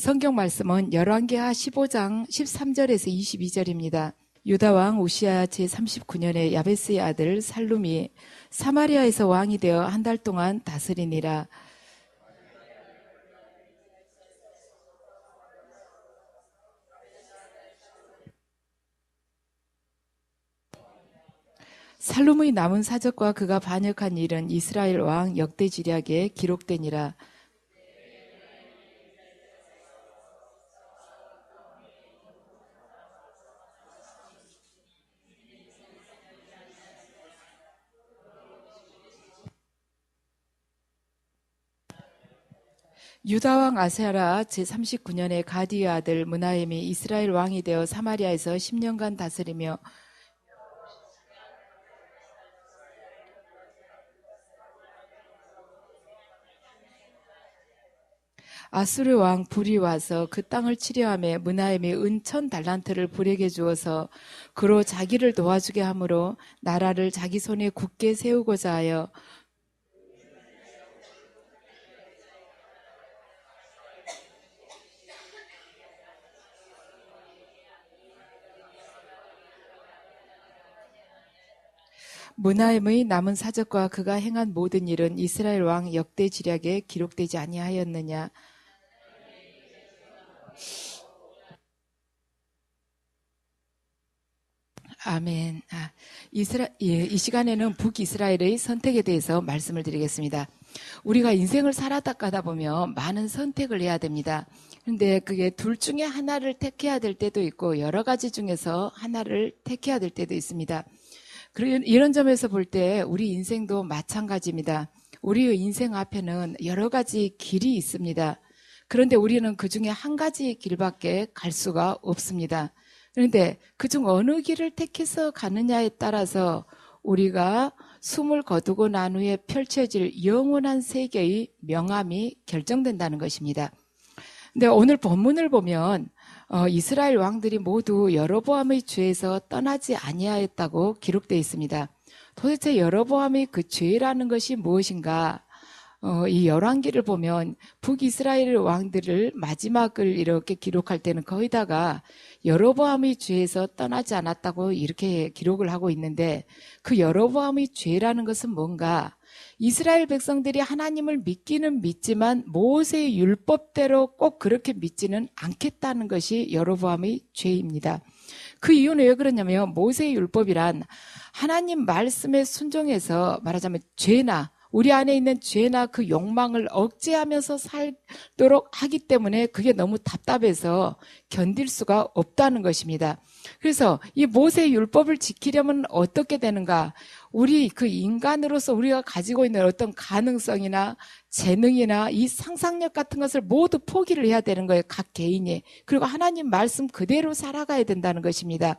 성경 말씀은 열왕기하 15장 13절에서 22절입니다. 유다왕 우시야 제39년에 야베스의 아들 살룸이 사마리아에서 왕이 되어 한 달 동안 다스리니라. 살룸의 남은 사적과 그가 반역한 일은 이스라엘 왕 역대지략에 기록되니라. 유다왕 아세라 제39년에 가디의 아들 므나헴이 이스라엘 왕이 되어 사마리아에서 10년간 다스리며 아수르 왕 불이 와서 그 땅을 치려하며 므나헴이 은 1000달란트를 불에게 주어서 그로 자기를 도와주게 하므로 나라를 자기 손에 굳게 세우고자 하여 므나헴의 남은 사적과 그가 행한 모든 일은 이스라엘 왕 역대지략에 기록되지 아니하였느냐. 아멘. 이 시간에는 북이스라엘의 선택에 대해서 말씀을 드리겠습니다. 우리가 인생을 살아가다 보면 많은 선택을 해야 됩니다. 그런데 그게 둘 중에 하나를 택해야 될 때도 있고 여러 가지 중에서 하나를 택해야 될 때도 있습니다. 이런 점에서 볼 때 우리 인생도 마찬가지입니다. 우리의 인생 앞에는 여러 가지 길이 있습니다. 그런데 우리는 그 중에 한 가지 길밖에 갈 수가 없습니다. 그런데 그중 어느 길을 택해서 가느냐에 따라서 우리가 숨을 거두고 난 후에 펼쳐질 영원한 세계의 명암이 결정된다는 것입니다. 근데 오늘 본문을 보면 이스라엘 왕들이 모두 여로보암의 죄에서 떠나지 아니하였다고 기록되어 있습니다. 도대체 여로보암의 그 죄라는 것이 무엇인가? 이 열왕기를 보면 북이스라엘 왕들을 마지막을 이렇게 기록할 때는 거의다가 여로보암의 죄에서 떠나지 않았다고 이렇게 기록을 하고 있는데 그 여로보암의 죄라는 것은 뭔가? 이스라엘 백성들이 하나님을 믿기는 믿지만 모세의 율법대로 꼭 그렇게 믿지는 않겠다는 것이 여로보암의 죄입니다. 그 이유는 왜 그러냐면 모세의 율법이란 하나님 말씀에 순종해서 말하자면 죄나 우리 안에 있는 죄나 그 욕망을 억제하면서 살도록 하기 때문에 그게 너무 답답해서 견딜 수가 없다는 것입니다. 그래서 이 모세의 율법을 지키려면 어떻게 되는가? 우리 그 인간으로서 우리가 가지고 있는 어떤 가능성이나 재능이나 이 상상력 같은 것을 모두 포기를 해야 되는 거예요. 각 개인이. 그리고 하나님 말씀 그대로 살아가야 된다는 것입니다.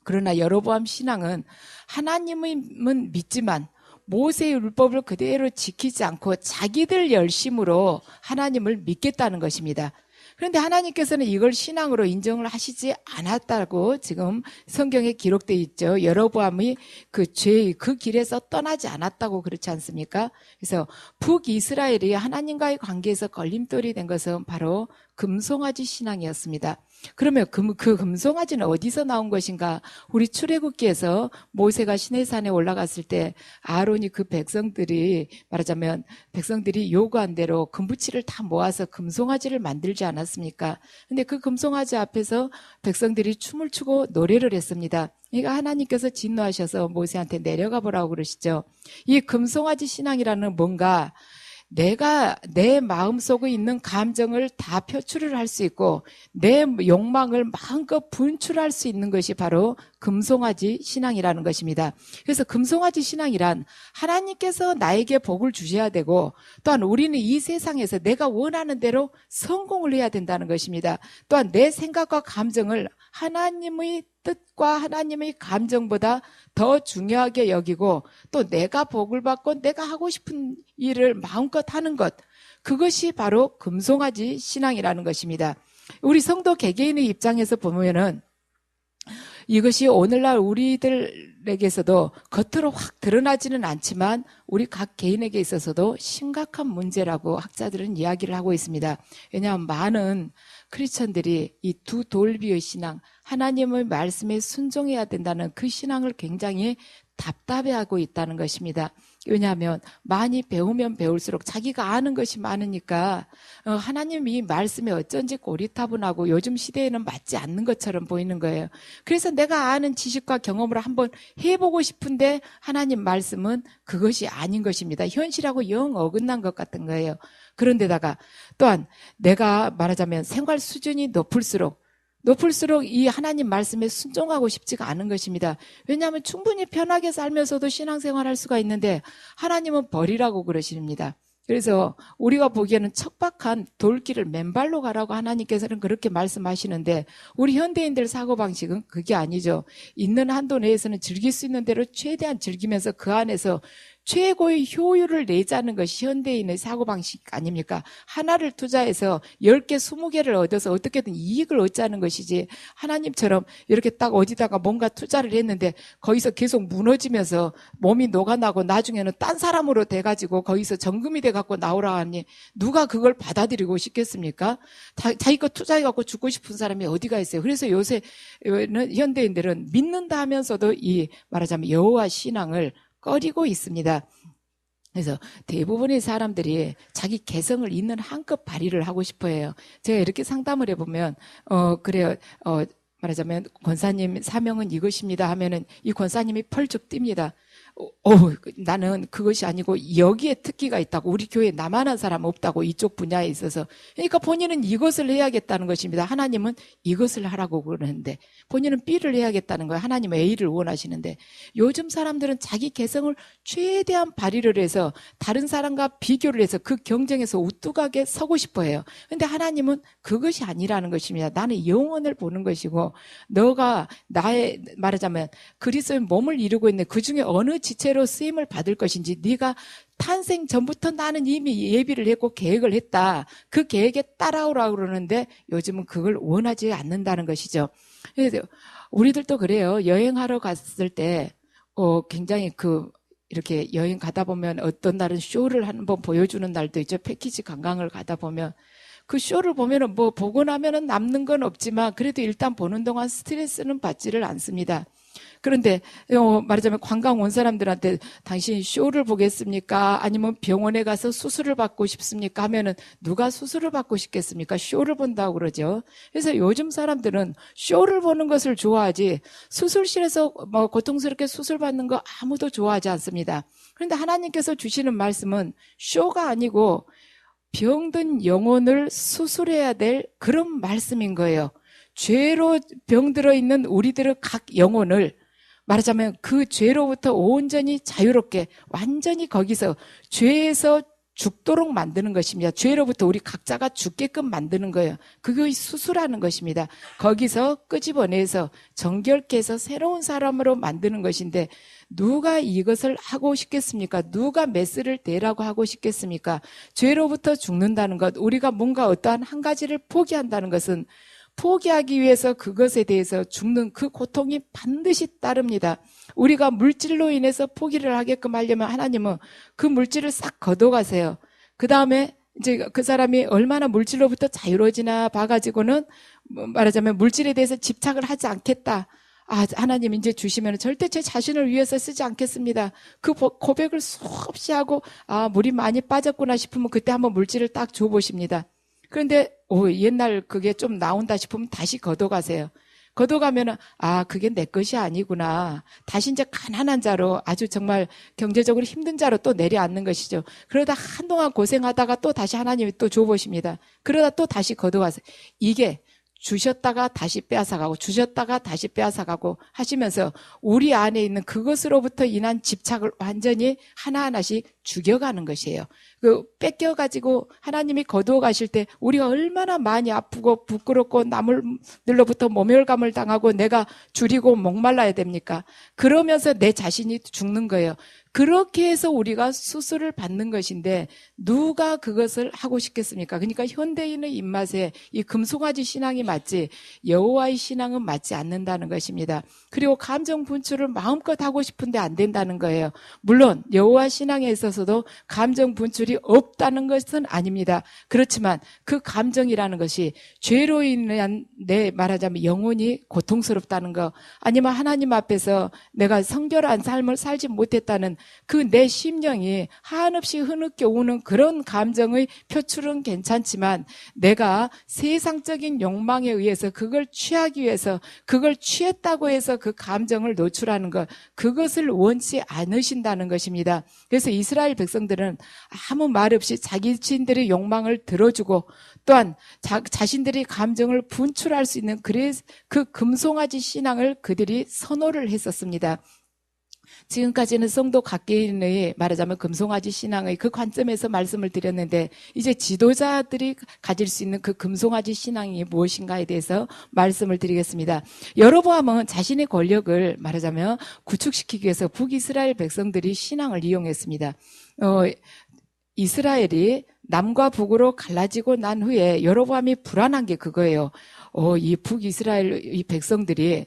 그러나 여로보암 신앙은 하나님은 믿지만 모세의 율법을 그대로 지키지 않고 자기들 열심으로 하나님을 믿겠다는 것입니다. 그런데 하나님께서는 이걸 신앙으로 인정을 하시지 않았다고 지금 성경에 기록되어 있죠. 여로보암이 그 죄의 그 길에서 떠나지 않았다고 그렇지 않습니까? 그래서 북이스라엘이 하나님과의 관계에서 걸림돌이 된 것은 바로 금송아지 신앙이었습니다. 그러면 그 금송아지는 어디서 나온 것인가? 우리 출애굽기에서 모세가 시내산에 올라갔을 때 아론이 그 백성들이 말하자면 백성들이 요구한 대로 금부치를 다 모아서 금송아지를 만들지 않았습니까? 근데 그 금송아지 앞에서 백성들이 춤을 추고 노래를 했습니다. 그러니까 하나님께서 진노하셔서 모세한테 내려가 보라고 그러시죠. 이 금송아지 신앙이라는 뭔가 내가 내 마음속에 있는 감정을 다 표출을 할 수 있고 내 욕망을 마음껏 분출할 수 있는 것이 바로 금송아지 신앙이라는 것입니다. 그래서 금송아지 신앙이란 하나님께서 나에게 복을 주셔야 되고 또한 우리는 이 세상에서 내가 원하는 대로 성공을 해야 된다는 것입니다. 또한 내 생각과 감정을 하나님의 뜻과 하나님의 감정보다 더 중요하게 여기고 또 내가 복을 받고 내가 하고 싶은 일을 마음껏 하는 것, 그것이 바로 금송아지 신앙이라는 것입니다. 우리 성도 개개인의 입장에서 보면은 이것이 오늘날 우리들에게서도 겉으로 확 드러나지는 않지만 우리 각 개인에게 있어서도 심각한 문제라고 학자들은 이야기를 하고 있습니다. 왜냐하면 많은 크리스천들이 이 두 돌비의 신앙, 하나님의 말씀에 순종해야 된다는 그 신앙을 굉장히 답답해하고 있다는 것입니다. 왜냐하면 많이 배우면 배울수록 자기가 아는 것이 많으니까 하나님 이 말씀에 어쩐지 고리타분하고 요즘 시대에는 맞지 않는 것처럼 보이는 거예요. 그래서 내가 아는 지식과 경험으로 한번 해보고 싶은데 하나님 말씀은 그것이 아닌 것입니다. 현실하고 영 어긋난 것 같은 거예요. 그런데다가 또한 내가 말하자면 생활 수준이 높을수록 이 하나님 말씀에 순종하고 싶지가 않은 것입니다. 왜냐하면 충분히 편하게 살면서도 신앙생활할 수가 있는데 하나님은 버리라고 그러십니다. 그래서 우리가 보기에는 척박한 돌길을 맨발로 가라고 하나님께서는 그렇게 말씀하시는데 우리 현대인들 사고방식은 그게 아니죠. 있는 한도 내에서는 즐길 수 있는 대로 최대한 즐기면서 그 안에서 최고의 효율을 내자는 것이 현대인의 사고방식 아닙니까? 하나를 투자해서 10개, 20개를 얻어서 어떻게든 이익을 얻자는 것이지 하나님처럼 이렇게 딱 어디다가 뭔가 투자를 했는데 거기서 계속 무너지면서 몸이 녹아나고 나중에는 딴 사람으로 돼가지고 거기서 정금이 돼갖고 나오라 하니 누가 그걸 받아들이고 싶겠습니까? 자기 거 투자해갖고 죽고 싶은 사람이 어디가 있어요? 그래서 요새는 현대인들은 믿는다 하면서도 이 말하자면 여호와 신앙을 꺼리고 있습니다. 그래서 대부분의 사람들이 자기 개성을 있는 한껏 발휘를 하고 싶어 해요. 제가 이렇게 상담을 해보면, 그래요. 말하자면 권사님 사명은 이것입니다 하면은 이 권사님이 펄쩍 뜁니다. 나는 그것이 아니고 여기에 특기가 있다고, 우리 교회에 나만한 사람 없다고, 이쪽 분야에 있어서. 그러니까 본인은 이것을 해야겠다는 것입니다. 하나님은 이것을 하라고 그러는데 본인은 B를 해야겠다는 거예요. 하나님은 A를 원하시는데 요즘 사람들은 자기 개성을 최대한 발휘를 해서 다른 사람과 비교를 해서 그 경쟁에서 우뚝하게 서고 싶어 해요. 근데 하나님은 그것이 아니라는 것입니다. 나는 영혼을 보는 것이고 너가 나의 말하자면 그리스도의 몸을 이루고 있는 그 중에 어느 지체로 쓰임을 받을 것인지, 네가 탄생 전부터 나는 이미 예비를 했고 계획을 했다. 그 계획에 따라오라고 그러는데 요즘은 그걸 원하지 않는다는 것이죠. 그래서 우리들도 그래요. 여행하러 갔을 때 굉장히 이렇게 여행 가다 보면 어떤 날은 쇼를 한번 보여주는 날도 있죠. 패키지 관광을 가다 보면 그 쇼를 보면은 뭐 보고 나면은 남는 건 없지만 그래도 일단 보는 동안 스트레스는 받지를 않습니다. 그런데 말하자면 관광 온 사람들한테 당신 쇼를 보겠습니까? 아니면 병원에 가서 수술을 받고 싶습니까? 하면은 누가 수술을 받고 싶겠습니까? 쇼를 본다고 그러죠. 그래서 요즘 사람들은 쇼를 보는 것을 좋아하지 수술실에서 뭐 고통스럽게 수술 받는 거 아무도 좋아하지 않습니다. 그런데 하나님께서 주시는 말씀은 쇼가 아니고 병든 영혼을 수술해야 될 그런 말씀인 거예요. 죄로 병들어 있는 우리들의 각 영혼을 말하자면 그 죄로부터 온전히 자유롭게 완전히 거기서 죄에서 죽도록 만드는 것입니다. 죄로부터 우리 각자가 죽게끔 만드는 거예요. 그것이 수술하는 것입니다. 거기서 끄집어내서 정결케 해서 새로운 사람으로 만드는 것인데 누가 이것을 하고 싶겠습니까? 누가 메스를 대라고 하고 싶겠습니까? 죄로부터 죽는다는 것, 우리가 뭔가 어떠한 한 가지를 포기한다는 것은 포기하기 위해서 그것에 대해서 죽는 그 고통이 반드시 따릅니다. 우리가 물질로 인해서 포기를 하게끔 하려면 하나님은 그 물질을 싹 걷어가세요. 그 다음에 이제 그 사람이 얼마나 물질로부터 자유로워지나 봐가지고는 말하자면 물질에 대해서 집착을 하지 않겠다. 하나님 이제 주시면 절대 제 자신을 위해서 쓰지 않겠습니다. 그 고백을 수없이 하고 물이 많이 빠졌구나 싶으면 그때 한번 물질을 딱 줘보십니다. 그런데 옛날 그게 좀 나온다 싶으면 다시 걷어가세요. 걷어가면은 그게 내 것이 아니구나. 다시 이제 가난한 자로, 아주 정말 경제적으로 힘든 자로 또 내려앉는 것이죠. 그러다 한동안 고생하다가 또 다시 하나님이 또 줘보십니다. 그러다 또 다시 걷어가세요. 이게 주셨다가 다시 빼앗아가고 주셨다가 다시 빼앗아가고 하시면서 우리 안에 있는 그것으로부터 인한 집착을 완전히 하나하나씩 죽여가는 것이에요. 뺏겨가지고 하나님이 거두어 가실 때 우리가 얼마나 많이 아프고 부끄럽고 남들로부터 모멸감을 당하고 내가 줄이고 목말라야 됩니까? 그러면서 내 자신이 죽는 거예요. 그렇게 해서 우리가 수술을 받는 것인데 누가 그것을 하고 싶겠습니까? 그러니까 현대인의 입맛에 이 금송아지 신앙이 맞지 여호와의 신앙은 맞지 않는다는 것입니다. 그리고 감정 분출을 마음껏 하고 싶은데 안 된다는 거예요. 물론 여호와 신앙에 있어서도 감정 분출이 없다는 것은 아닙니다. 그렇지만 그 감정이라는 것이 죄로 인한 내 말하자면 영혼이 고통스럽다는 거, 아니면 하나님 앞에서 내가 성결한 삶을 살지 못했다는 그 내 심령이 한없이 흐느껴 오는 그런 감정의 표출은 괜찮지만 내가 세상적인 욕망에 의해서 그걸 취하기 위해서 그걸 취했다고 해서 그 감정을 노출하는 것, 그것을 원치 않으신다는 것입니다. 그래서 이스라엘 백성들은 아무 말 없이 자기 자신들의 욕망을 들어주고 또한 자신들이 감정을 분출할 수 있는 그 금송아지 신앙을 그들이 선호를 했었습니다. 지금까지는 성도 각계인의 말하자면 금송아지 신앙의 그 관점에서 말씀을 드렸는데 이제 지도자들이 가질 수 있는 그 금송아지 신앙이 무엇인가에 대해서 말씀을 드리겠습니다. 여로보암은 자신의 권력을 말하자면 구축시키기 위해서 북이스라엘 백성들이 신앙을 이용했습니다. 이스라엘이 남과 북으로 갈라지고 난 후에 여로보암이 불안한 게 그거예요. 이 북이스라엘 이 백성들이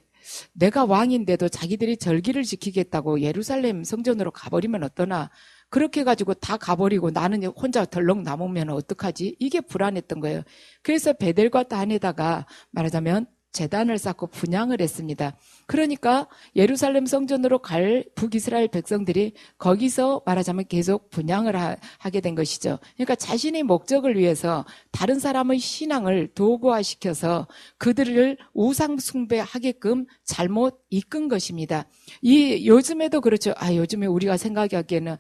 내가 왕인데도 자기들이 절기를 지키겠다고 예루살렘 성전으로 가버리면 어떠나, 그렇게 해가지고 다 가버리고 나는 혼자 덜렁 남으면 어떡하지? 이게 불안했던 거예요. 그래서 베델과 단에다가 말하자면 제단을 쌓고 분향을 했습니다. 그러니까 예루살렘 성전으로 갈 북이스라엘 백성들이 거기서 말하자면 계속 분향을 하게 된 것이죠. 그러니까 자신의 목적을 위해서 다른 사람의 신앙을 도구화시켜서 그들을 우상 숭배하게끔 잘못 이끈 것입니다. 요즘에도 그렇죠. 요즘에 우리가 생각하기에는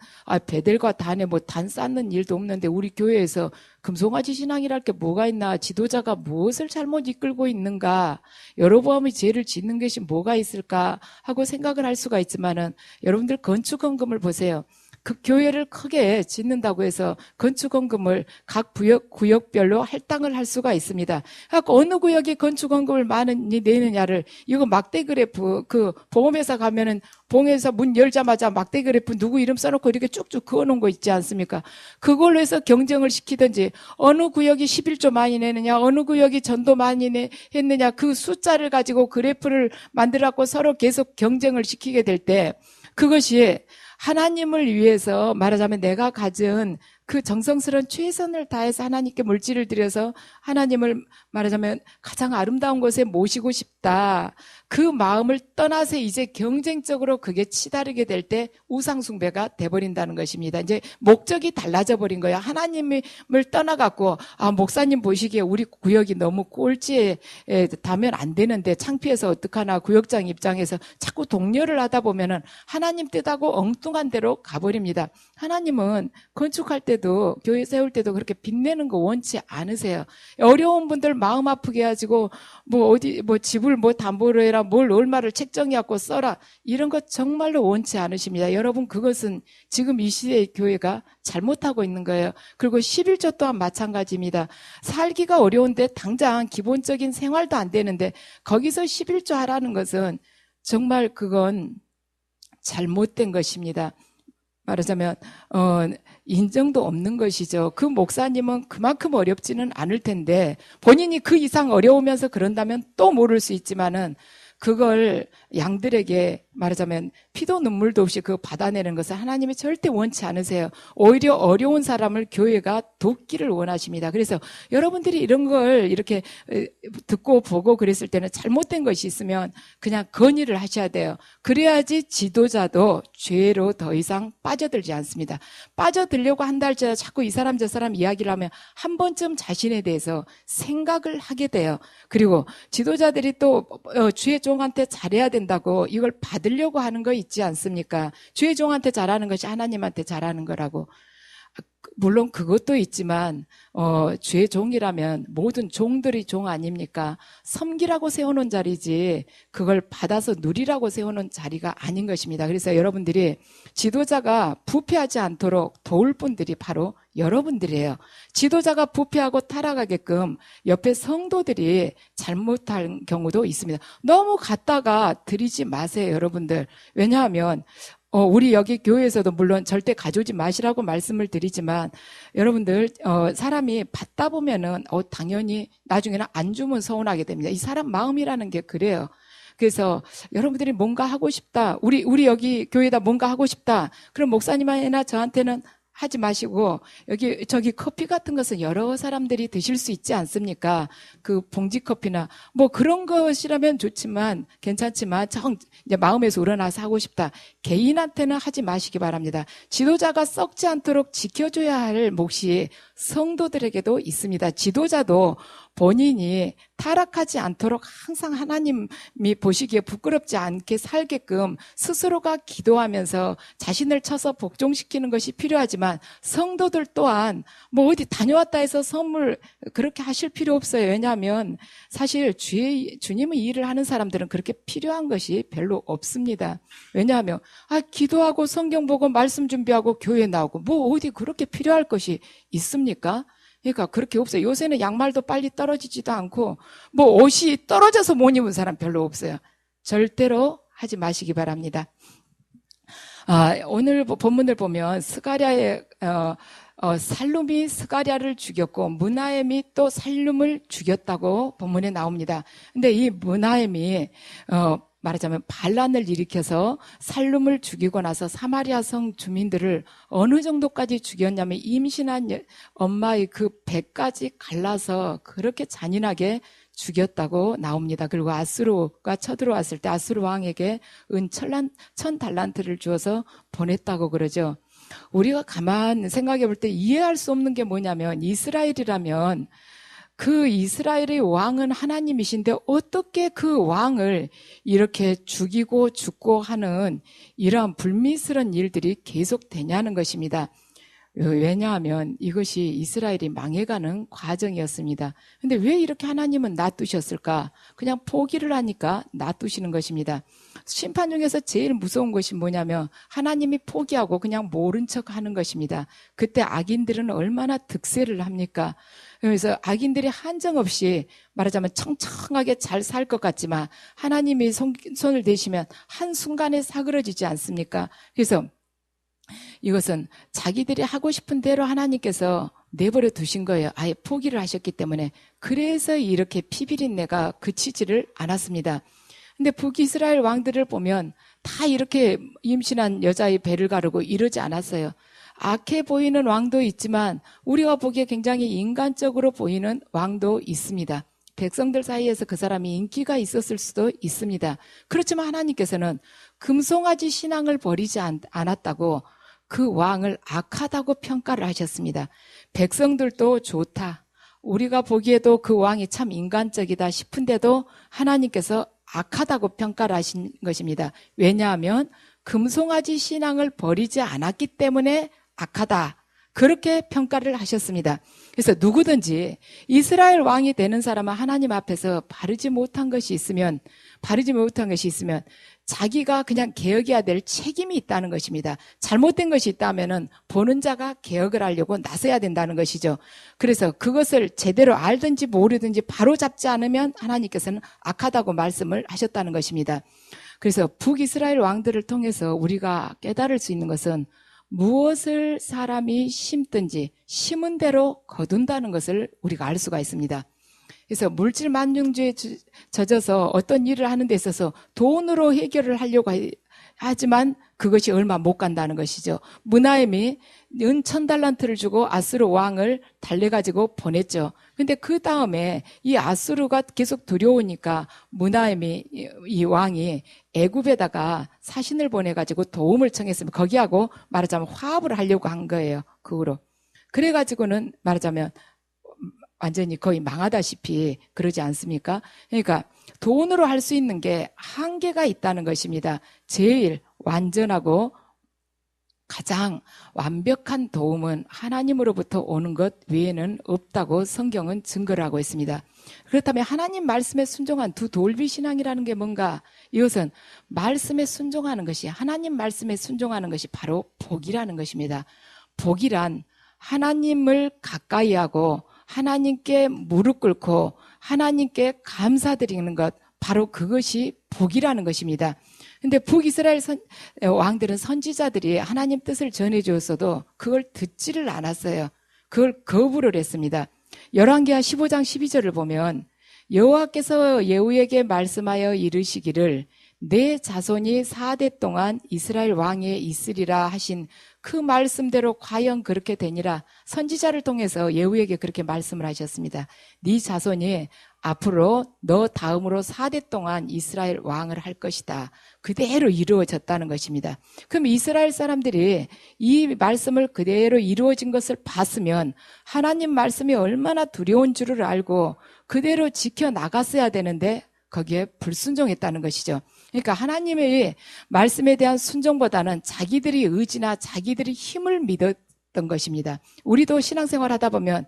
베델과 단에 뭐 단 쌓는 일도 없는데 우리 교회에서 금송아지 신앙이랄 게 뭐가 있나, 지도자가 무엇을 잘못 이끌고 있는가, 여로보암의 죄를 짓는 것이 뭐가 있을까 하고 생각을 할 수가 있지만은, 여러분들 건축헌금을 보세요. 그 교회를 크게 짓는다고 해서 건축헌금을 각 구역별로 할당을 할 수가 있습니다. 그래서 어느 구역에 건축헌금을 많이 내느냐를, 이거 막대 그래프, 그 보험회사 가면은 보험회사 문 열자마자 막대 그래프 누구 이름 써놓고 이렇게 쭉쭉 그어놓은 거 있지 않습니까? 그걸로 해서 경쟁을 시키든지, 어느 구역이 11조 많이 내느냐, 어느 구역이 전도 많이 했느냐, 그 숫자를 가지고 그래프를 만들어갖고 서로 계속 경쟁을 시키게 될 때, 그것이 하나님을 위해서 말하자면 내가 가진 그 정성스러운 최선을 다해서 하나님께 물질을 드려서 하나님을 말하자면 가장 아름다운 곳에 모시고 싶다, 그 마음을 떠나서 이제 경쟁적으로 그게 치다르게 될 때 우상숭배가 돼버린다는 것입니다. 이제 목적이 달라져 버린 거예요. 하나님을 떠나갖고 목사님 보시기에 우리 구역이 너무 꼴찌에 닿으면 안 되는데 창피해서 어떡하나, 구역장 입장에서 자꾸 독려를 하다 보면은 하나님 뜻하고 엉뚱한 데로 가버립니다. 하나님은 건축할 때도 교회 세울 때도 그렇게 빚내는 거 원치 않으세요. 어려운 분들 마음 아프게 해가지고 뭐 집을 담보로 해라, 뭘 얼마를 책정해갖고 써라, 이런 것 정말로 원치 않으십니다. 여러분, 그것은 지금 이 시대의 교회가 잘못하고 있는 거예요. 그리고 11조 또한 마찬가지입니다. 살기가 어려운데 당장 기본적인 생활도 안 되는데 거기서 11조 하라는 것은 정말 그건 잘못된 것입니다. 말하자면 인정도 없는 것이죠. 그 목사님은 그만큼 어렵지는 않을 텐데 본인이 그 이상 어려우면서 그런다면 또 모를 수 있지만은 그걸 양들에게 말하자면 피도 눈물도 없이 그거 받아내는 것을 하나님이 절대 원치 않으세요. 오히려 어려운 사람을 교회가 돕기를 원하십니다. 그래서 여러분들이 이런 걸 이렇게 듣고 보고 그랬을 때는 잘못된 것이 있으면 그냥 건의를 하셔야 돼요. 그래야지 지도자도 죄로 더 이상 빠져들지 않습니다. 빠져들려고 한다 할지라도 자꾸 이 사람 저 사람 이야기를 하면 한 번쯤 자신에 대해서 생각을 하게 돼요. 그리고 지도자들이 또 주의 종한테 잘해야 된다고 이걸 받으려고 하는 거 있지 않습니까? 주의 종한테 잘하는 것이 하나님한테 잘하는 거라고. 물론 그것도 있지만 주의 종이라면 모든 종들이 종 아닙니까? 섬기라고 세워놓은 자리지 그걸 받아서 누리라고 세워놓은 자리가 아닌 것입니다. 그래서 여러분들이 지도자가 부패하지 않도록 도울 분들이 바로 여러분들이에요. 지도자가 부패하고 타락하게끔 옆에 성도들이 잘못한 경우도 있습니다. 너무 갖다가 드리지 마세요, 여러분들. 왜냐하면 우리 여기 교회에서도 물론 절대 가져오지 마시라고 말씀을 드리지만, 여러분들, 사람이 받다 보면은, 당연히 나중에는 안 주면 서운하게 됩니다. 이 사람 마음이라는 게 그래요. 그래서 여러분들이 뭔가 하고 싶다. 우리 여기 교회에다 뭔가 하고 싶다. 그럼 목사님이나 저한테는 하지 마시고, 저기 커피 같은 것은 여러 사람들이 드실 수 있지 않습니까? 그 봉지 커피나 뭐 그런 것이라면 좋지만 괜찮지만 이제 마음에서 우러나서 하고 싶다. 개인한테는 하지 마시기 바랍니다. 지도자가 썩지 않도록 지켜줘야 할 몫이 성도들에게도 있습니다. 지도자도 본인이 타락하지 않도록 항상 하나님이 보시기에 부끄럽지 않게 살게끔 스스로가 기도하면서 자신을 쳐서 복종시키는 것이 필요하지만, 성도들 또한 뭐 어디 다녀왔다 해서 선물 그렇게 하실 필요 없어요. 왜냐하면 사실 주님의 일을 하는 사람들은 그렇게 필요한 것이 별로 없습니다. 왜냐하면 기도하고 성경 보고 말씀 준비하고 교회 나오고 뭐 어디 그렇게 필요할 것이 있습니까? 그러니까 그렇게 없어요. 요새는 양말도 빨리 떨어지지도 않고 뭐 옷이 떨어져서 못 입은 사람 별로 없어요. 절대로 하지 마시기 바랍니다. 오늘 본문을 보면 스가랴의 살룸이 스가랴를 죽였고 므나헴이 또 살룸을 죽였다고 본문에 나옵니다. 근데 이 므나헴이 말하자면 반란을 일으켜서 살룸을 죽이고 나서 사마리아 성 주민들을 어느 정도까지 죽였냐면 임신한 엄마의 그 배까지 갈라서 그렇게 잔인하게 죽였다고 나옵니다. 그리고 아수르가 쳐들어왔을 때 아수르 왕에게 은 1000달란트를 주어서 보냈다고 그러죠. 우리가 가만 생각해 볼 때 이해할 수 없는 게 뭐냐면, 이스라엘이라면 그 이스라엘의 왕은 하나님이신데 어떻게 그 왕을 이렇게 죽이고 죽고 하는 이러한 불미스러운 일들이 계속되냐는 것입니다. 왜냐하면 이것이 이스라엘이 망해가는 과정이었습니다. 근데 왜 이렇게 하나님은 놔두셨을까? 그냥 포기를 하니까 놔두시는 것입니다. 심판 중에서 제일 무서운 것이 뭐냐면 하나님이 포기하고 그냥 모른 척 하는 것입니다. 그때 악인들은 얼마나 득세를 합니까? 그래서 악인들이 한정없이 말하자면 청청하게 잘 살 것 같지만 하나님이 손을 대시면 한순간에 사그러지지 않습니까? 그래서 이것은 자기들이 하고 싶은 대로 하나님께서 내버려 두신 거예요. 아예 포기를 하셨기 때문에. 그래서 이렇게 피비린내가 그치지를 않았습니다. 근데 북이스라엘 왕들을 보면 다 이렇게 임신한 여자의 배를 가르고 이러지 않았어요. 악해 보이는 왕도 있지만 우리가 보기에 굉장히 인간적으로 보이는 왕도 있습니다. 백성들 사이에서 그 사람이 인기가 있었을 수도 있습니다. 그렇지만 하나님께서는 금송아지 신앙을 버리지 않았다고 그 왕을 악하다고 평가를 하셨습니다. 백성들도 좋다, 우리가 보기에도 그 왕이 참 인간적이다 싶은데도 하나님께서 악하다고 평가를 하신 것입니다. 왜냐하면 금송아지 신앙을 버리지 않았기 때문에 악하다, 그렇게 평가를 하셨습니다. 그래서 누구든지 이스라엘 왕이 되는 사람은 하나님 앞에서 바르지 못한 것이 있으면 자기가 그냥 개혁해야 될 책임이 있다는 것입니다. 잘못된 것이 있다면은 보는 자가 개혁을 하려고 나서야 된다는 것이죠. 그래서 그것을 제대로 알든지 모르든지 바로 잡지 않으면 하나님께서는 악하다고 말씀을 하셨다는 것입니다. 그래서 북이스라엘 왕들을 통해서 우리가 깨달을 수 있는 것은 무엇을 사람이 심든지 심은 대로 거둔다는 것을 우리가 알 수가 있습니다. 그래서 물질 만능주의에 젖어서 어떤 일을 하는 데 있어서 돈으로 해결을 하려고 하지만 그것이 얼마 못 간다는 것이죠. 므나헴이 은 1000달란트를 주고 아수르 왕을 달래가지고 보냈죠. 근데 그 다음에 이 아수르가 계속 두려우니까 므나헴이 이 왕이 애굽에다가 사신을 보내가지고 도움을 청했으면 거기하고 말하자면 화합을 하려고 한 거예요. 그 후로. 그래가지고는 말하자면 완전히 거의 망하다시피 그러지 않습니까? 그러니까 돈으로 할 수 있는 게 한계가 있다는 것입니다. 제일 완전하고 가장 완벽한 도움은 하나님으로부터 오는 것 외에는 없다고 성경은 증거를 하고 있습니다. 그렇다면 하나님 말씀에 순종한 두 돌비 신앙이라는 게 뭔가? 이것은 말씀에 순종하는 것이, 하나님 말씀에 순종하는 것이 바로 복이라는 것입니다. 복이란 하나님을 가까이 하고 하나님께 무릎 꿇고 하나님께 감사드리는 것, 바로 그것이 복이라는 것입니다. 근데 북이스라엘 왕들은 선지자들이 하나님 뜻을 전해주었어도 그걸 듣지를 않았어요. 그걸 거부를 했습니다. 열왕기하 15장 12절을 보면 여호와께서 예후에게 말씀하여 이르시기를 내 자손이 4대 동안 이스라엘 왕에 있으리라 하신 그 말씀대로 과연 그렇게 되니라. 선지자를 통해서 예후에게 그렇게 말씀을 하셨습니다. 네 자손이 앞으로 너 다음으로 4대 동안 이스라엘 왕을 할 것이다. 그대로 이루어졌다는 것입니다. 그럼 이스라엘 사람들이 이 말씀을 그대로 이루어진 것을 봤으면 하나님 말씀이 얼마나 두려운 줄을 알고 그대로 지켜나갔어야 되는데 거기에 불순종했다는 것이죠. 그러니까 하나님의 말씀에 대한 순종보다는 자기들이 의지나 자기들이 힘을 믿었던 것입니다. 우리도 신앙생활 하다 보면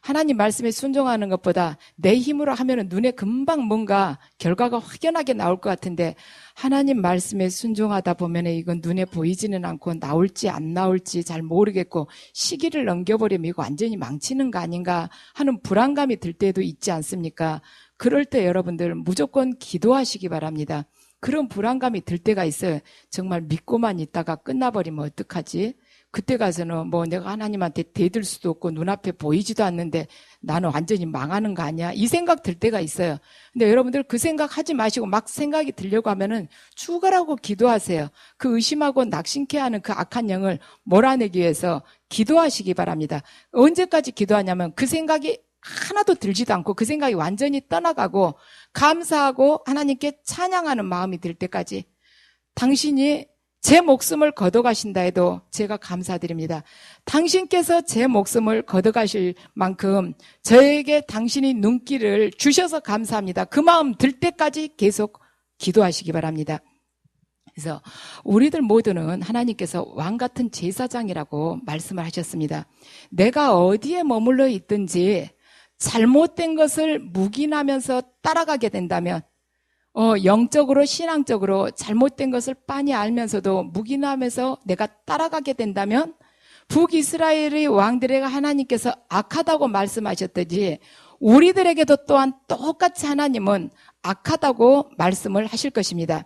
하나님 말씀에 순종하는 것보다 내 힘으로 하면 눈에 금방 뭔가 결과가 확연하게 나올 것 같은데 하나님 말씀에 순종하다 보면 이건 눈에 보이지는 않고 나올지 안 나올지 잘 모르겠고 시기를 넘겨버리면 이거 완전히 망치는 거 아닌가 하는 불안감이 들 때도 있지 않습니까? 그럴 때 여러분들 무조건 기도하시기 바랍니다. 그런 불안감이 들 때가 있어요. 정말 믿고만 있다가 끝나버리면 어떡하지? 그때 가서는 뭐 내가 하나님한테 대들 수도 없고 눈앞에 보이지도 않는데 나는 완전히 망하는 거 아니야? 이 생각 들 때가 있어요. 근데 여러분들 그 생각 하지 마시고 막 생각이 들려고 하면은 죽으라고 기도하세요. 그 의심하고 낙심케 하는 그 악한 영을 몰아내기 위해서 기도하시기 바랍니다. 언제까지 기도하냐면 그 생각이 하나도 들지도 않고 그 생각이 완전히 떠나가고 감사하고 하나님께 찬양하는 마음이 들 때까지 당신이 제 목숨을 걷어가신다 해도 제가 감사드립니다. 당신께서 제 목숨을 걷어가실 만큼 저에게 당신이 눈길을 주셔서 감사합니다. 그 마음 들 때까지 계속 기도하시기 바랍니다. 그래서 우리들 모두는 하나님께서 왕같은 제사장이라고 말씀을 하셨습니다. 내가 어디에 머물러 있든지 잘못된 것을 묵인하면서 따라가게 된다면 영적으로 신앙적으로 잘못된 것을 빤히 알면서도 묵인하면서 내가 따라가게 된다면 북이스라엘의 왕들에게 하나님께서 악하다고 말씀하셨듯이 우리들에게도 또한 똑같이 하나님은 악하다고 말씀을 하실 것입니다.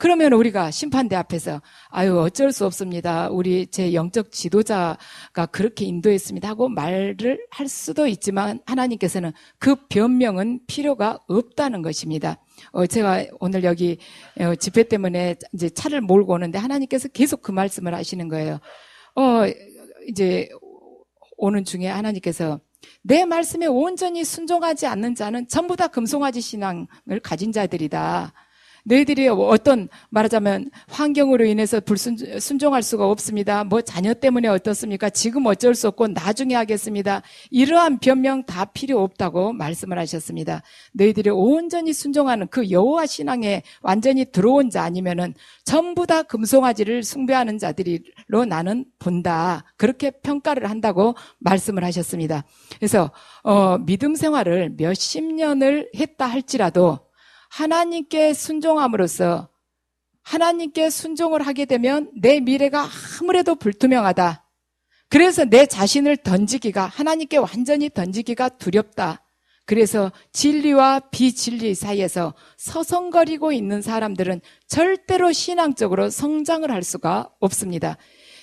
그러면 우리가 심판대 앞에서 어쩔 수 없습니다. 우리 제 영적 지도자가 그렇게 인도했습니다 하고 말을 할 수도 있지만 하나님께서는 그 변명은 필요가 없다는 것입니다. 제가 오늘 여기 집회 때문에 이제 차를 몰고 오는데 하나님께서 계속 그 말씀을 하시는 거예요. 이제 오는 중에 하나님께서 내 말씀에 온전히 순종하지 않는 자는 전부 다 금송아지 신앙을 가진 자들이다. 너희들이 어떤 말하자면 환경으로 인해서 순종할 수가 없습니다. 뭐 자녀 때문에 어떻습니까? 지금 어쩔 수 없고 나중에 하겠습니다. 이러한 변명 다 필요 없다고 말씀을 하셨습니다. 너희들이 온전히 순종하는 그 여호와 신앙에 완전히 들어온 자 아니면은 전부 다 금송아지를 숭배하는 자들로 나는 본다. 그렇게 평가를 한다고 말씀을 하셨습니다. 그래서 믿음 생활을 몇십 년을 했다 할지라도 하나님께 순종함으로써 하나님께 순종을 하게 되면 내 미래가 아무래도 불투명하다. 그래서 내 자신을 던지기가 하나님께 완전히 던지기가 두렵다. 그래서 진리와 비진리 사이에서 서성거리고 있는 사람들은 절대로 신앙적으로 성장을 할 수가 없습니다.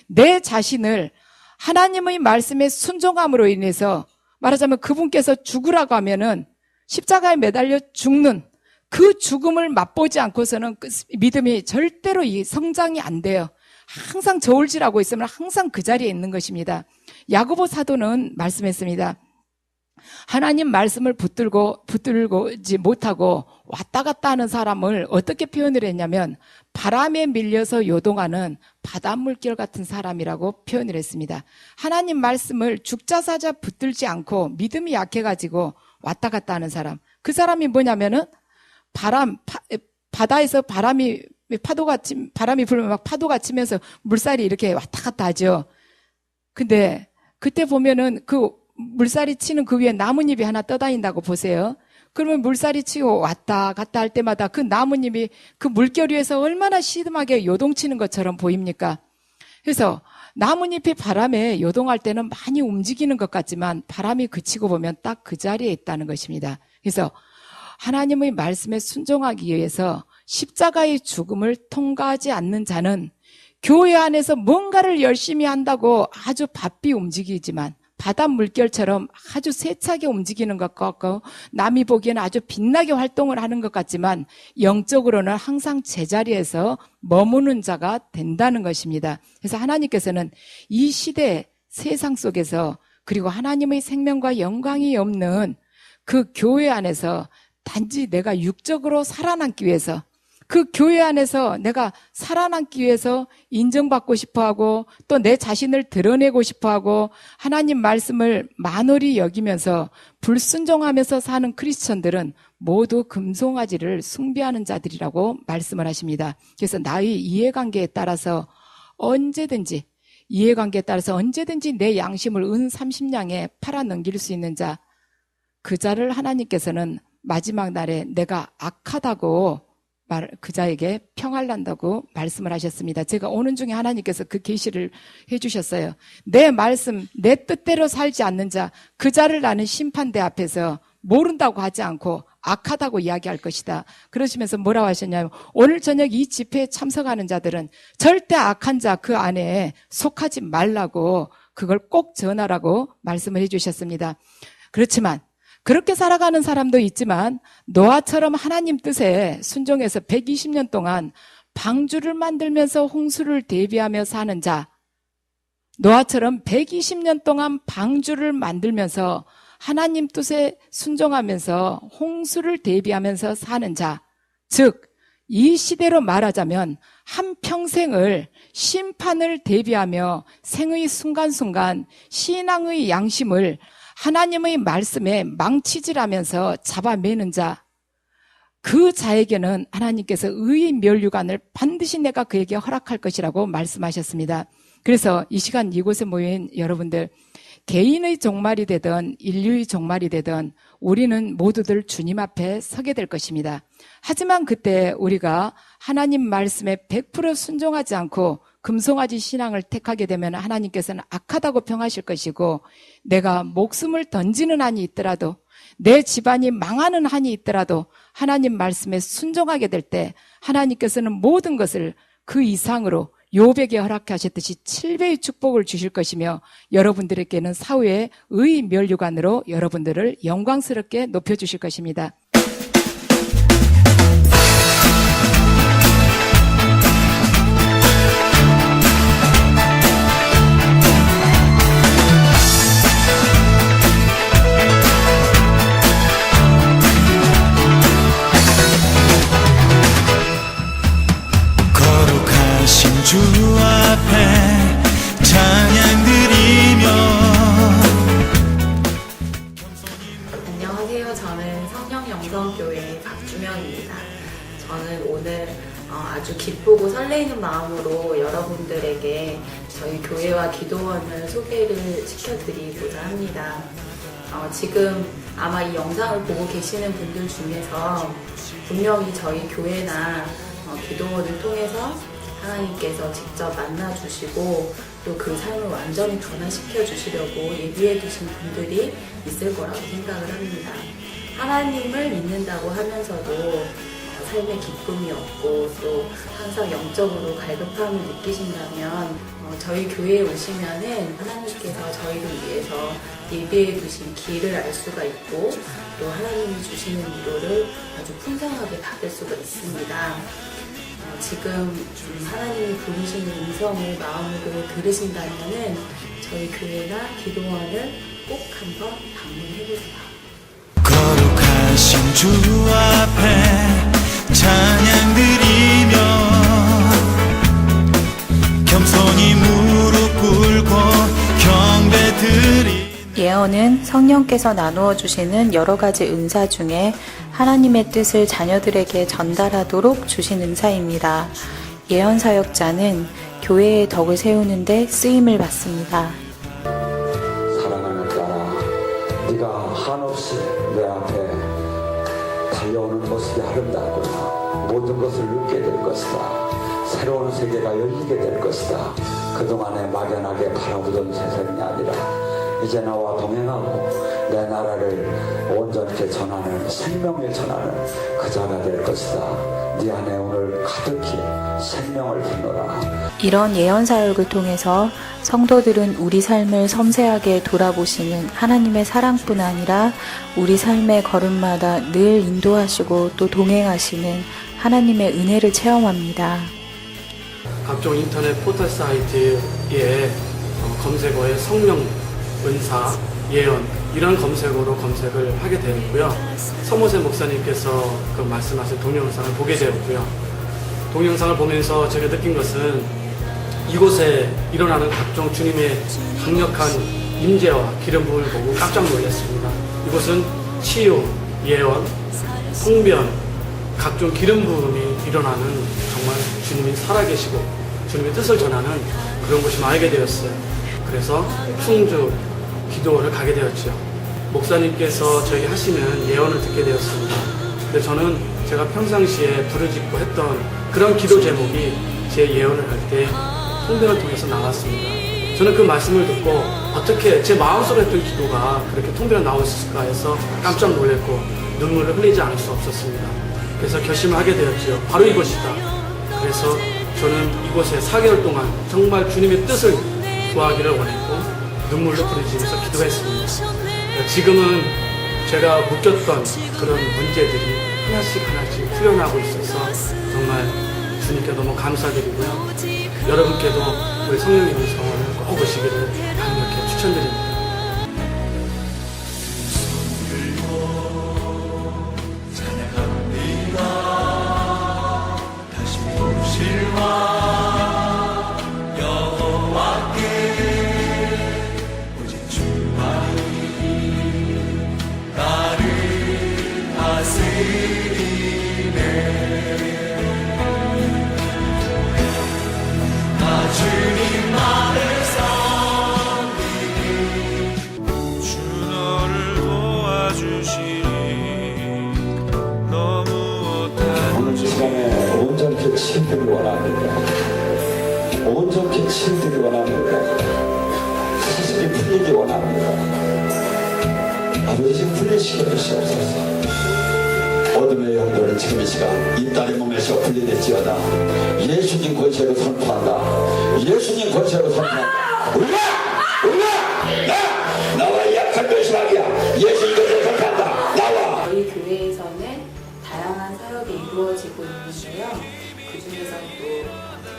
내 자신을 하나님의 말씀에 순종함으로 인해서 말하자면 그분께서 죽으라고 하면은 십자가에 매달려 죽는 그 죽음을 맛보지 않고서는 믿음이 절대로 성장이 안 돼요. 항상 저울질하고 있으면 항상 그 자리에 있는 것입니다. 야고보 사도는 말씀했습니다. 하나님 말씀을 붙들지 못하고 왔다 갔다 하는 사람을 어떻게 표현을 했냐면 바람에 밀려서 요동하는 바닷물결 같은 사람이라고 표현을 했습니다. 하나님 말씀을 죽자사자 붙들지 않고 믿음이 약해가지고 왔다 갔다 하는 사람. 그 사람이 뭐냐면은 바다에서 바람이 불면 막 파도가 치면서 물살이 이렇게 왔다 갔다 하죠. 근데 그때 보면은 그 물살이 치는 그 위에 나뭇잎이 하나 떠다닌다고 보세요. 그러면 물살이 치고 왔다 갔다 할 때마다 그 나뭇잎이 그 물결 위에서 얼마나 시듬하게 요동치는 것처럼 보입니까? 그래서 나뭇잎이 바람에 요동할 때는 많이 움직이는 것 같지만 바람이 그치고 보면 딱 그 자리에 있다는 것입니다. 그래서 하나님의 말씀에 순종하기 위해서 십자가의 죽음을 통과하지 않는 자는 교회 안에서 뭔가를 열심히 한다고 아주 바삐 움직이지만 바다 물결처럼 아주 세차게 움직이는 것 같고 남이 보기에는 아주 빛나게 활동을 하는 것 같지만 영적으로는 항상 제자리에서 머무는 자가 된다는 것입니다. 그래서 하나님께서는 이 시대 세상 속에서 그리고 하나님의 생명과 영광이 없는 그 교회 안에서 단지 내가 육적으로 살아남기 위해서 그 교회 안에서 내가 살아남기 위해서 인정받고 싶어하고 또 내 자신을 드러내고 싶어하고 하나님 말씀을 만홀히 여기면서 불순종하면서 사는 크리스천들은 모두 금송아지를 숭배하는 자들이라고 말씀을 하십니다. 그래서 나의 이해관계에 따라서 언제든지 내 양심을 은 30냥에 팔아 넘길 수 있는 자, 그 자를 하나님께서는 마지막 날에 내가 악하다고 그 자에게 평할 난다고 말씀을 하셨습니다. 제가 오는 중에 하나님께서 그 계시를 해주셨어요. 내 말씀, 내 뜻대로 살지 않는 자, 그 자를 나는 심판대 앞에서 모른다고 하지 않고 악하다고 이야기할 것이다. 그러시면서 뭐라고 하셨냐면 오늘 저녁 이 집회에 참석하는 자들은 절대 악한 자 그 안에 속하지 말라고 그걸 꼭 전하라고 말씀을 해주셨습니다. 그렇지만 그렇게 살아가는 사람도 있지만 노아처럼 하나님 뜻에 순종해서 120년 동안 방주를 만들면서 홍수를 대비하며 사는 자, 노아처럼 120년 동안 방주를 만들면서 하나님 뜻에 순종하면서 홍수를 대비하면서 사는 자, 즉 이 시대로 말하자면 한평생을 심판을 대비하며 생의 순간순간 신앙의 양심을 하나님의 말씀에 망치질하면서 잡아매는 자, 그 자에게는 하나님께서 의의 면류관을 반드시 내가 그에게 허락할 것이라고 말씀하셨습니다. 그래서 이 시간 이곳에 모인 여러분들, 개인의 종말이 되든 인류의 종말이 되든 우리는 모두들 주님 앞에 서게 될 것입니다. 하지만 그때 우리가 하나님 말씀에 100% 순종하지 않고 금송아지 신앙을 택하게 되면 하나님께서는 악하다고 평하실 것이고, 내가 목숨을 던지는 한이 있더라도, 내 집안이 망하는 한이 있더라도 하나님 말씀에 순종하게 될 때 하나님께서는 모든 것을 그 이상으로 욥에게 허락하셨듯이 7배의 축복을 주실 것이며, 여러분들에게는 사후에 의의 면류관으로 여러분들을 영광스럽게 높여주실 것입니다. 주 앞에 찬양 드리며. 안녕하세요. 저는 성령영성교회 박주명입니다. 저는 오늘 아주 기쁘고 설레이는 마음으로 여러분들에게 저희 교회와 기도원을 소개를 시켜드리고자 합니다. 지금 아마 이 영상을 보고 계시는 분들 중에서 분명히 저희 교회나 기도원을 통해서 하나님께서 직접 만나주시고 또 그 삶을 완전히 변화시켜 주시려고 예비해 두신 분들이 있을 거라고 생각을 합니다. 하나님을 믿는다고 하면서도 삶의 기쁨이 없고 또 항상 영적으로 갈급함을 느끼신다면 저희 교회에 오시면은 하나님께서 저희를 위해서 예비해 두신 길을 알 수가 있고 또 하나님이 주시는 위로를 아주 풍성하게 받을 수가 있습니다. 지금 하나님이 부르시는 음성을 마음으로 들으신다면은 저희 교회나 기도원을 꼭 한번 방문해보세요. 거룩하신 주 앞에 찬양 드리며 겸손히 무릎 꿇고 경배 드리. 예언은 성령께서 나누어 주시는 여러 가지 은사 중에 하나님의 뜻을 자녀들에게 전달하도록 주신 은사입니다. 예언 사역자는 교회의 덕을 세우는 데 쓰임을 받습니다. 사랑하는 딸아, 네가 한없이 내 앞에 달려오는 모습이 아름답구나. 모든 것을 느끼게 될 것이다. 새로운 세계가 열리게 될 것이다. 그동안에 막연하게 바라보던 세상이 아니라 이제 나와 동행하고 내 나라를 온전케 전하는 생명을 전하는 그 자가 될 것이다. 네 안에 오늘 가득히 생명을 불러라. 이런 예언 사역을 통해서 성도들은 우리 삶을 섬세하게 돌아보시는 하나님의 사랑뿐 아니라 우리 삶의 걸음마다 늘 인도하시고 또 동행하시는 하나님의 은혜를 체험합니다. 각종 인터넷 포털 사이트에 검색어에 성령, 은사, 예언 이런 검색어로 검색을 하게 되었고요. 서모세 목사님께서 그 말씀하신 동영상을 보게 되었고요. 동영상을 보면서 제가 느낀 것은 이곳에 일어나는 각종 주님의 강력한 임재와 기름 부음을 보고 깜짝 놀랐습니다. 이곳은 치유, 예언, 통변, 각종 기름 부음이 일어나는 정말 주님이 살아계시고 주님의 뜻을 전하는 그런 곳이 알게 되었어요. 그래서 충주 기도원을 가게 되었죠. 목사님께서 저에게 하시는 예언을 듣게 되었습니다. 근데 저는 제가 평상시에 부르짖고 했던 그런 기도 제목이 제 예언을 할 때 통변을 통해서 나왔습니다. 저는 그 말씀을 듣고 어떻게 제 마음속에 했던 기도가 그렇게 통변에 나올 수 있을까 해서 깜짝 놀랐고 눈물을 흘리지 않을 수 없었습니다. 그래서 결심을 하게 되었죠. 바로 이것이다. 그래서 저는 이곳에 4개월 동안 정말 주님의 뜻을 구하기를 원했고 눈물로 부르짖으면서 기도했습니다. 지금은 제가 묶였던 그런 문제들이 하나씩 풀려나고 있어서 정말 주님께 너무 감사드리고요. 여러분께도 우리 성령님의 성원을 꼭 오시기를 강력히 추천드립니다. 오늘 시간에 온전히 치유되기 원합니다. 온전히 치유되기 원합니다. 사실이 풀리기 원합니다. 아버지 풀리시게 주시옵소서. 어둠의 영들을 지금 이 시간 이 딸의 몸에서 분리될지어다. 예수님 권세로 선포한다. 예수님 권세로 선포한다. 올라! 나와 약한 변심하기야. 예수님 권세로 선포한다. 나와! 저희 교회에서는 다양한 사역이 이루어지고 있는데요. 그 중에서도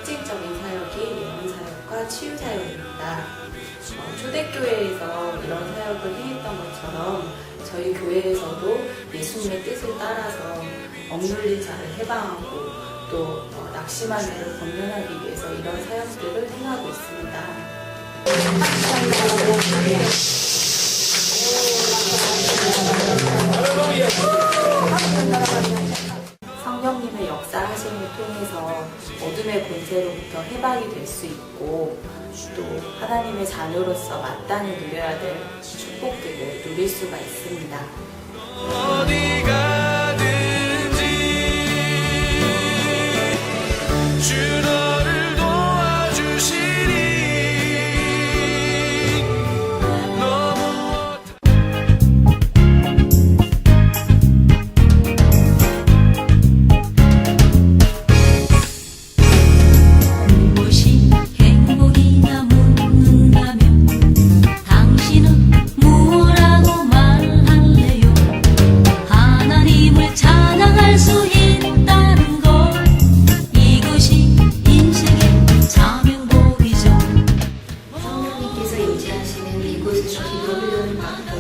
특징적인 사역이 예언 사역과 치유 사역입니다. 초대교회에서 이런 사역을 해했던 것처럼 저희 교회에서도 예수님의 뜻을 따라서 억눌린 자를 해방하고 또 낙심한 자를 권면하기 위해서 이런 사역들을 행하고 있습니다. 성령님의 역사하심을 통해서 어둠의 권세로부터 해방이 될 수 있고 또 하나님의 자녀로서 마땅히 누려야 될 축복들을 누릴 수가 있습니다. 어디 가든지 주 너를 도와주시니 너무 무엇이 행복이냐 묻는다면 당신은 무엇라고 말할래요? 하나님을 찬양할 수 있다는 것 이것이 인생의 자명복이죠. 성령님께서 임재하시는 이곳에서 기도 훈련을 받고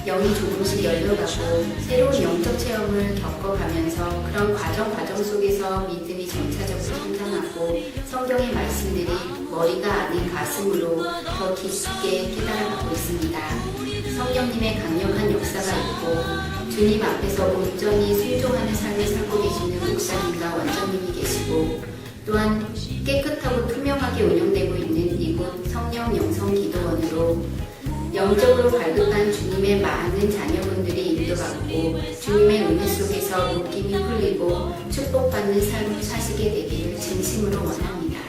영이 조금씩 열려가고 새로운 영적 체험을 겪어가면서 그런 과정 속에서 믿음이 점차적으로 성장하고 성경의 말씀들이 머리가 아닌 가슴으로 더 깊게 깨달아가고 있습니다. 성령님의 강력한 역사가 있고 주님 앞에서 온전히 순종하는 삶을 살고 계시는 목사님과 원장님이 계시고 또한 깨끗하고 투명하게 운영되고 있는 이곳 성령 영성 기도원으로 영적으로 발급한 주님의 많은 자녀분들이 인도받고 주님의 은혜 속에서 묶임이 풀리고 축복받는 삶을 사시게 되기를 진심으로 원합니다.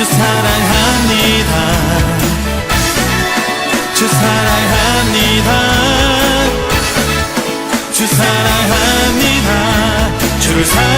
주 사랑합니다. 주 사랑합니다. 주 사랑합니다. 주를 사랑합니다.